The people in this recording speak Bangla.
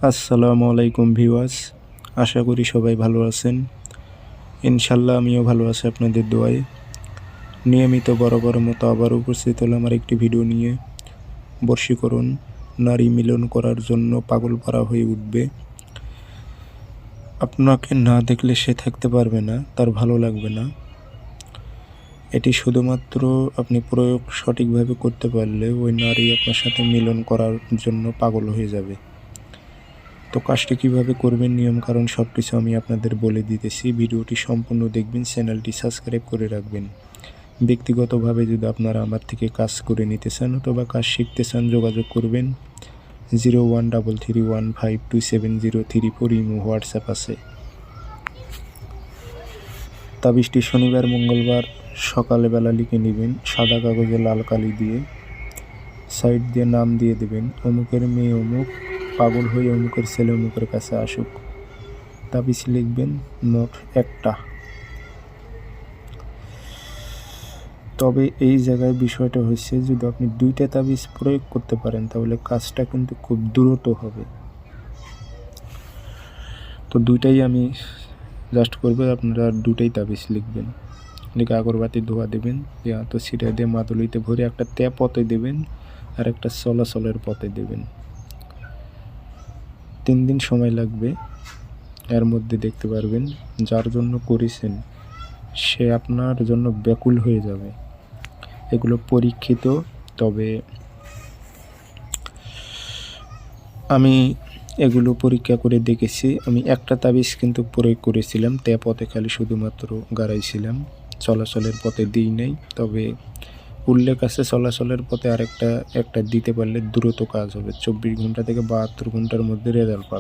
আসসালামু আলাইকুম ভিউয়ার্স, আশা করি সবাই ভালো আছেন। ইনশাল্লাহ আমিও ভালো আছি আপনাদের দোয়ায়। নিয়মিত বরাবর মতো আবার উপস্থিত হলাম আমার একটি ভিডিও নিয়ে। বশীকরণ নারী মিলন করার জন্য পাগল পারা হয়ে উঠবে। আপনাকে না দেখলে সে থাকতে পারবে না, তার ভালো লাগবে না। এটি শুধুমাত্র আপনি প্রয়োগ সঠিকভাবে করতে পারলে ওই নারী আপনার সাথে মিলন করার জন্য পাগল হয়ে যাবে। তো কাজটি কীভাবে করবেন, নিয়ম কারণ সব কিছু আমি আপনাদের বলে দিতেছি। ভিডিওটি সম্পূর্ণ দেখবেন, চ্যানেলটি সাবস্ক্রাইব করে রাখবেন। ব্যক্তিগতভাবে যদি আপনারা আমার থেকে কাজ করে নিতে চান অথবা কাজ শিখতে চান, যোগাযোগ করবেন 0133152703 ইমো হোয়াটসঅ্যাপ আছে। তাবিজটি শনিবার মঙ্গলবার সকালবেলা লিখে নেবেন, সাদা কাগজে লাল কালি দিয়ে সাইড দিয়ে নাম দিয়ে দেবেন, অমুকের মেয়ে অমুক পাগল হয়ে অমুকের ছেলে অমুকের কাছে আসুক। তাবিজ লিখবেন মোট একটা। তবে এই জায়গায় বিষয়টা হচ্ছে, যদি আপনি দুইটা তাবিজ প্রয়োগ করতে পারেন তাহলে কাজটা কিন্তু খুব দ্রুত হবে। তো দুইটাই আমি জাস্ট করবো, আপনারা দুটাই তাবিজ লিখবেন। লিখে আগরবাতি ধোয়া দেবেন, তো ছিটা দিয়ে মাদুলিতে ভরে একটা পথে দেবেন আর একটা চলাচলের পথে দেবেন। 3 দিন সময় লাগবে, এর মধ্যে দেখতে পারবেন যার জন্য করেছেন সে আপনার জন্য ব্যাকুল হয়ে যাবে। এগুলো পরীক্ষিত, তবে আমি এগুলো পরীক্ষা করে দেখেছি। আমি একটা তাবিজ কিন্তু প্রয়োগ করেছিলাম, পথে খালি শুধুমাত্র গাড়াইছিলাম, চলাচলের পথে দিই নাই। তবে উল্লেখ আছে চলাচলের পথে একটা দিতে পারলে দ্রুত কাজ হবে। 24 ঘন্টা থেকে 72 ঘন্টার মধ্যে রেজাল্ট পাবেন।